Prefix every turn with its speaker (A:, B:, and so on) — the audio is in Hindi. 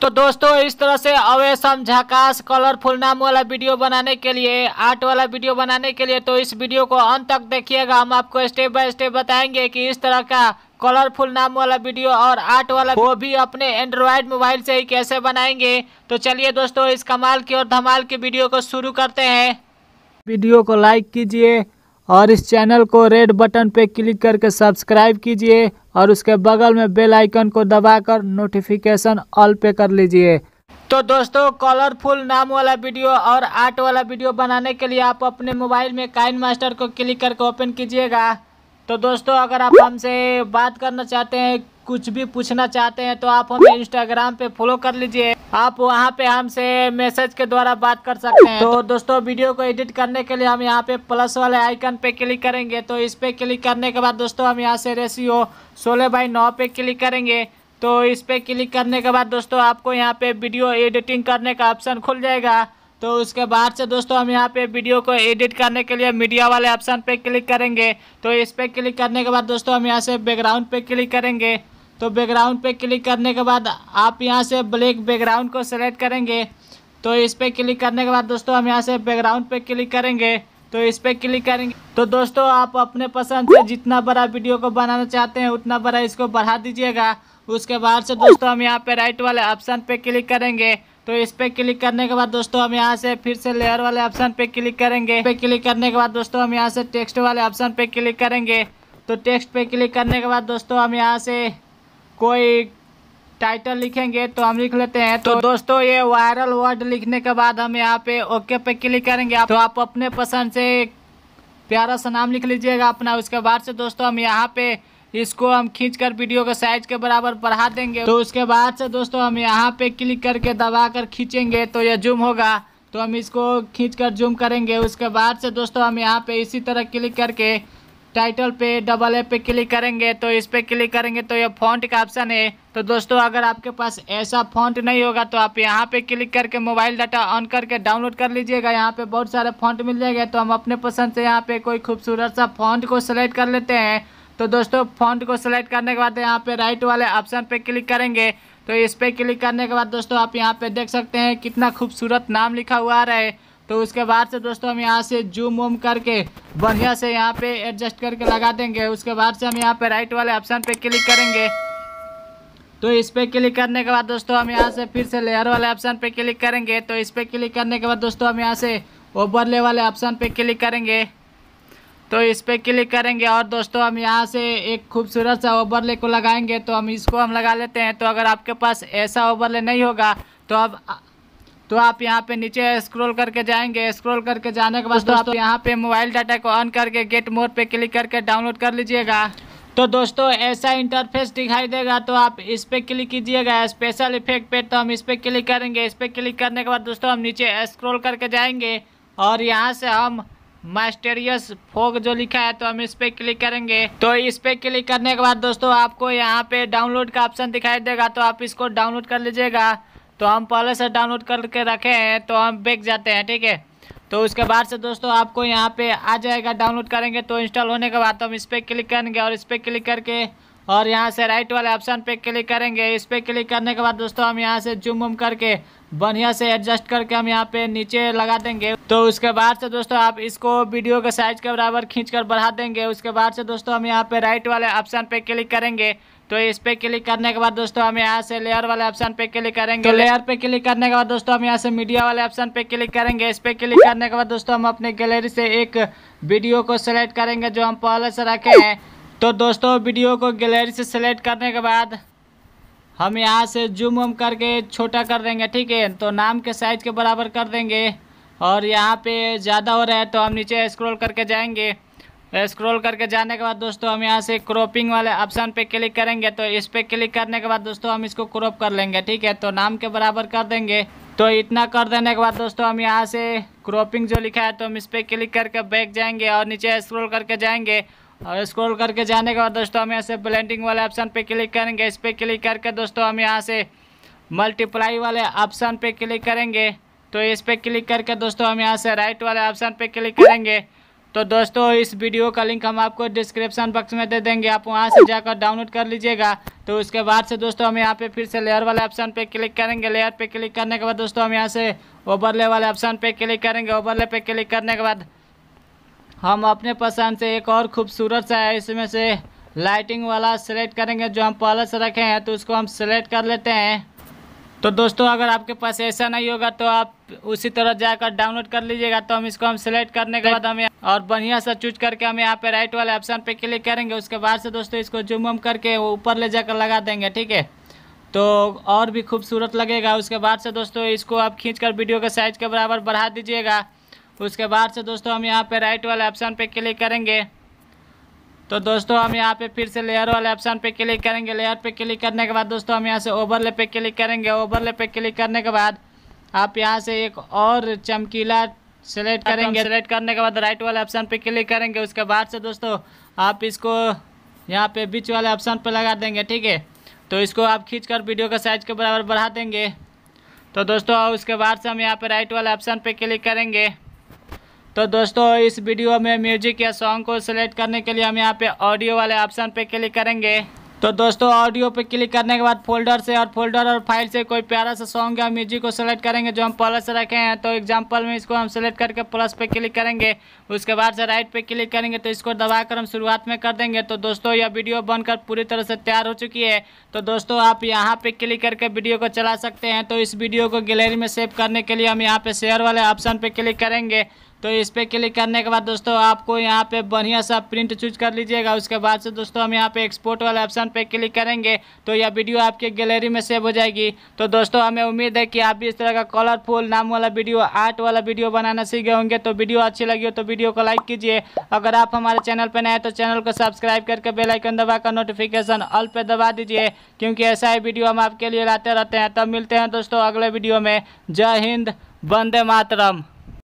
A: तो दोस्तों इस तरह से अवैध झकास कलरफुल नाम वाला वीडियो बनाने के लिए, आर्ट वाला वीडियो बनाने के लिए तो इस वीडियो को अंत तक देखिएगा। हम आपको स्टेप बाय स्टेप बताएंगे कि इस तरह का कलरफुल नाम वाला वीडियो और आर्ट वाला वो भी अपने एंड्रॉयड मोबाइल से ही कैसे बनाएंगे। तो चलिए दोस्तों इस कमाल की और धमाल की वीडियो को शुरू करते हैं। वीडियो को लाइक कीजिए और इस चैनल को रेड बटन पे क्लिक करके सब्सक्राइब कीजिए और उसके बगल में बेल आइकन को दबाकर नोटिफिकेशन ऑल पे कर लीजिए। तो दोस्तों कलरफुल नाम वाला वीडियो और आर्ट वाला वीडियो बनाने के लिए आप अपने मोबाइल में काइनमास्टर को क्लिक करके ओपन कीजिएगा। तो दोस्तों अगर आप हमसे बात करना चाहते हैं, कुछ भी पूछना चाहते हैं तो आप हमें इंस्टाग्राम पे फॉलो कर लीजिए। आप वहां पे हमसे मैसेज के द्वारा बात कर सकते हैं। तो दोस्तों वीडियो को एडिट करने के लिए हम यहाँ पे प्लस वाले आइकन पे क्लिक करेंगे। तो इस पे क्लिक करने के बाद दोस्तों हम यहाँ से रेशियो 16:9 पे क्लिक करेंगे। तो इस पे क्लिक करने के बाद दोस्तों आपको यहाँ पे वीडियो एडिटिंग करने का ऑप्शन खुल जाएगा। तो उसके बाद से दोस्तों हम यहाँ पे वीडियो को एडिट करने के लिए मीडिया वाले ऑप्शन पे क्लिक करेंगे। तो इस पे क्लिक करने के बाद दोस्तों हम यहाँ से बैकग्राउंड पे क्लिक करेंगे। तो बैकग्राउंड पे क्लिक करने के बाद आप यहाँ से ब्लैक बैकग्राउंड को सेलेक्ट करेंगे। तो इस पे क्लिक करने के बाद दोस्तों हम यहाँ से बैकग्राउंड पे क्लिक करेंगे। तो इस पे क्लिक करेंगे। तो दोस्तों आप अपने पसंद से जितना बड़ा वीडियो को बनाना चाहते हैं उतना बड़ा इसको बढ़ा दीजिएगा। उसके बाद से दोस्तों हम यहाँ पे राइट वाले ऑप्शन पे क्लिक करेंगे। तो इस पे क्लिक करने के बाद दोस्तों हम यहाँ से फिर से लेयर वाले ऑप्शन पे क्लिक करेंगे। पे क्लिक करने के बाद दोस्तों हम यहाँ से टेक्स्ट वाले ऑप्शन पे क्लिक करेंगे। तो टेक्स्ट पे क्लिक करने के बाद दोस्तों हम यहाँ से कोई टाइटल लिखेंगे। तो हम लिख लेते हैं। तो दोस्तों ये वायरल वर्ड लिखने के बाद हम यहाँ पे ओके पे क्लिक करेंगे। तो आप अपने पसंद से प्यारा सा नाम लिख लीजिएगा अपना। उसके बाद से दोस्तों हम यहाँ पे इसको हम खींचकर वीडियो के साइज के बराबर बढ़ा देंगे। तो उसके बाद से दोस्तों हम यहाँ पे क्लिक करके दबाकर खींचेंगे तो ये जूम होगा। तो हम इसको खींचकर जूम करेंगे। उसके बाद से दोस्तों हम यहाँ पे इसी तरह क्लिक करके टाइटल पे डबल ए पे क्लिक करेंगे। तो इस पे क्लिक करेंगे तो ये फॉन्ट का ऑप्शन है। तो दोस्तों अगर आपके पास ऐसा फॉन्ट नहीं होगा तो आप यहाँ पे क्लिक करके मोबाइल डाटा ऑन करके डाउनलोड कर लीजिएगा। यहाँ पे बहुत सारे फॉन्ट मिल जाएंगे। तो हम अपने पसंद से यहाँ पे कोई खूबसूरत सा फॉन्ट को सिलेक्ट कर लेते हैं। तो दोस्तों फॉन्ट को सिलेक्ट करने के बाद यहाँ पे राइट वाले ऑप्शन पे क्लिक करेंगे। तो इस पे क्लिक करने के बाद दोस्तों आप यहाँ पे देख सकते हैं कितना खूबसूरत नाम लिखा हुआ आ रहा है। तो उसके बाद से दोस्तों हम यहाँ से जूम वूम करके बढ़िया से यहाँ पे एडजस्ट करके लगा देंगे। उसके बाद से हम यहाँ पे राइट वाले ऑप्शन पे क्लिक करेंगे। तो इस पे क्लिक करने के बाद दोस्तों हम यहाँ से फिर से लेयर वाले ऑप्शन पे क्लिक करेंगे। तो इस पे क्लिक करने के बाद दोस्तों हम यहाँ से ओवरले वाले ऑप्शन पे क्लिक करेंगे। तो इस पे क्लिक करेंगे और दोस्तों हम यहाँ से एक खूबसूरत सा ओवरले को लगाएंगे। तो हम इसको हम लगा लेते हैं। तो अगर आपके पास ऐसा ओवरले नहीं होगा तो आप यहाँ पे नीचे स्क्रॉल करके जाएंगे। स्क्रॉल करके जाने के बाद दोस्तों यहाँ पे मोबाइल डाटा को ऑन करके गेट मोड पे क्लिक करके डाउनलोड कर लीजिएगा। तो दोस्तों ऐसा इंटरफेस दिखाई देगा। तो आप इस पे क्लिक कीजिएगा स्पेशल इफेक्ट पे। तो हम इस पे क्लिक करेंगे। इस पे क्लिक करने के बाद दोस्तों हम नीचे स्क्रॉल करके जाएंगे और यहाँ से हम मास्टरियस फोक जो लिखा है तो हम इस पे क्लिक करेंगे। तो इस पे क्लिक करने के बाद दोस्तों आपको यहाँ पे डाउनलोड का ऑप्शन दिखाई देगा। तो आप इसको डाउनलोड कर लीजिएगा। तो हम पहले से डाउनलोड करके रखे हैं तो हम बैक जाते हैं, ठीक है। तो उसके बाद से दोस्तों आपको यहाँ पे आ जाएगा। डाउनलोड करेंगे तो इंस्टॉल होने के बाद तो हम इस पे क्लिक करेंगे और इस पे क्लिक करके और यहाँ से राइट वाले ऑप्शन पे क्लिक करेंगे। इस पे क्लिक करने के बाद दोस्तों हम यहाँ से जूम वूम करके बढ़िया से एडजस्ट करके हम यहाँ पे नीचे लगा देंगे। तो उसके बाद से दोस्तों आप इसको वीडियो के साइज के बराबर खींचकर बढ़ा देंगे। उसके बाद से दोस्तों हम यहाँ पे राइट वाले ऑप्शन पे क्लिक करेंगे। तो इस पे क्लिक करने के बाद दोस्तों हम यहाँ से लेयर वाले ऑप्शन पे क्लिक करेंगे। तो लेयर पे क्लिक करने के बाद दोस्तों हम यहाँ से मीडिया वाले ऑप्शन पे क्लिक करेंगे। इस पे क्लिक करने के बाद दोस्तों हम अपने गैलरी से एक वीडियो को सिलेक्ट करेंगे जो हम पहले से रखे हैं। तो दोस्तों वीडियो को गैलरी से सिलेक्ट करने के बाद हम यहाँ से जूम वूम करके छोटा कर देंगे, ठीक है। तो नाम के साइज के बराबर कर देंगे और यहाँ पे ज़्यादा हो रहा है तो हम नीचे स्क्रॉल करके जाएंगे। स्क्रॉल करके जाने के बाद दोस्तों हम यहाँ से क्रॉपिंग वाले ऑप्शन पे क्लिक करेंगे। तो इस पे क्लिक करने के बाद दोस्तों हम इसको क्रॉप कर लेंगे, ठीक है। तो नाम के बराबर कर देंगे। तो इतना कर देने के बाद दोस्तों हम यहाँ से क्रॉपिंग जो लिखा है तो हम इस पे क्लिक करके बैक जाएंगे और नीचे स्क्रॉल करके जाएंगे। और स्क्रॉल करके जाने के बाद दोस्तों हम यहाँ से ब्लेंडिंग वाले ऑप्शन पे क्लिक करेंगे। इस पे क्लिक करके दोस्तों हम यहाँ से मल्टीप्लाई वाले ऑप्शन पे क्लिक करेंगे। तो इस पे क्लिक करके दोस्तों हम यहाँ से राइट वाले ऑप्शन पे क्लिक करेंगे। तो दोस्तों इस वीडियो का लिंक हम आपको डिस्क्रिप्शन बॉक्स में दे देंगे, आप वहां से जाकर डाउनलोड कर लीजिएगा। तो उसके बाद से दोस्तों हम यहाँ पे फिर से लेयर वाले ऑप्शन पे क्लिक करेंगे। लेयर पे क्लिक करने के बाद दोस्तों हम यहाँ से ओवरले वाले ऑप्शन पे क्लिक करेंगे। ओवरले पे क्लिक करने के बाद हम अपने पसंद से एक और खूबसूरत सा है इसमें से लाइटिंग वाला सेलेक्ट करेंगे, जो हम पहले से रखे हैं तो उसको हम सेलेक्ट कर लेते हैं। तो दोस्तों अगर आपके पास ऐसा नहीं होगा तो आप उसी तरह जाकर डाउनलोड कर लीजिएगा। तो हम इसको सेलेक्ट करने के बाद हम और बढ़िया सा चूज करके हम यहाँ पे राइट वाले ऑप्शन पे क्लिक करेंगे। उसके बाद से दोस्तों इसको जूम हम करके वो ऊपर ले जाकर लगा देंगे, ठीक है, तो और भी खूबसूरत लगेगा। उसके बाद से दोस्तों इसको आप खींचकर वीडियो के साइज के बराबर बढ़ा दीजिएगा। उसके बाद से दोस्तों हम यहाँ पे राइट वाले ऑप्शन पे क्लिक करेंगे। तो दोस्तों हम यहाँ पे फिर से लेयर वाले ऑप्शन पे क्लिक करेंगे। लेयर पे क्लिक करने के बाद दोस्तों हम यहाँ से ओवरले पे क्लिक करेंगे। ओवरले पे क्लिक करने के बाद आप यहाँ से एक और चमकीला सेलेक्ट करेंगे। सेलेक्ट करने के बाद राइट वाले ऑप्शन पे क्लिक करेंगे। उसके बाद से दोस्तों आप इसको यहाँ पे बीच वाले ऑप्शन पे लगा देंगे, ठीक है, तो इसको आप खींचकर वीडियो का साइज के बराबर बढ़ा देंगे। तो दोस्तों उसके बाद से हम यहाँ पे राइट वाले ऑप्शन पे क्लिक करेंगे। तो दोस्तों इस वीडियो में म्यूजिक या सॉन्ग को सिलेक्ट करने के लिए हम यहाँ पे ऑडियो वाले ऑप्शन पे क्लिक करेंगे। तो दोस्तों ऑडियो पे क्लिक करने के बाद फोल्डर से और फोल्डर और फाइल से कोई प्यारा सा सॉन्ग या म्यूजिक को सिलेक्ट करेंगे जो हम पहले से रखे हैं। तो एग्जांपल में इसको हम सिलेक्ट करके प्लस पे क्लिक करेंगे। उसके बाद से राइट पे क्लिक करेंगे तो इसको दबाकर हम शुरुआत में कर देंगे। तो दोस्तों यह वीडियो बनकर पूरी तरह से तैयार हो चुकी है। तो दोस्तों आप यहाँ पे क्लिक करके वीडियो को चला सकते हैं। तो इस वीडियो को गैलरी में सेव करने के लिए हम यहाँ पे शेयर वाले ऑप्शन पे क्लिक करेंगे। तो इस पे क्लिक करने के बाद दोस्तों आपको यहाँ पे बढ़िया सा प्रिंट चूज कर लीजिएगा। उसके बाद से दोस्तों हम यहाँ पे एक्सपोर्ट वाले ऑप्शन पे क्लिक करेंगे तो यह वीडियो आपके गैलरी में सेव हो जाएगी। तो दोस्तों हमें उम्मीद है कि आप भी इस तरह का कलरफुल नाम वाला वीडियो, आर्ट वाला वीडियो बनाना सीख गए होंगे। तो वीडियो अच्छी लगी हो तो वीडियो को लाइक कीजिए। अगर आप हमारे चैनल पर नए हैं तो चैनल को सब्सक्राइब करके बेल आइकन दबाकर नोटिफिकेशन ऑल पे दबा दीजिए, क्योंकि ऐसा ही वीडियो हम आपके लिए लाते रहते हैं। तब मिलते हैं दोस्तों अगले वीडियो में। जय हिंद, वंदे मातरम।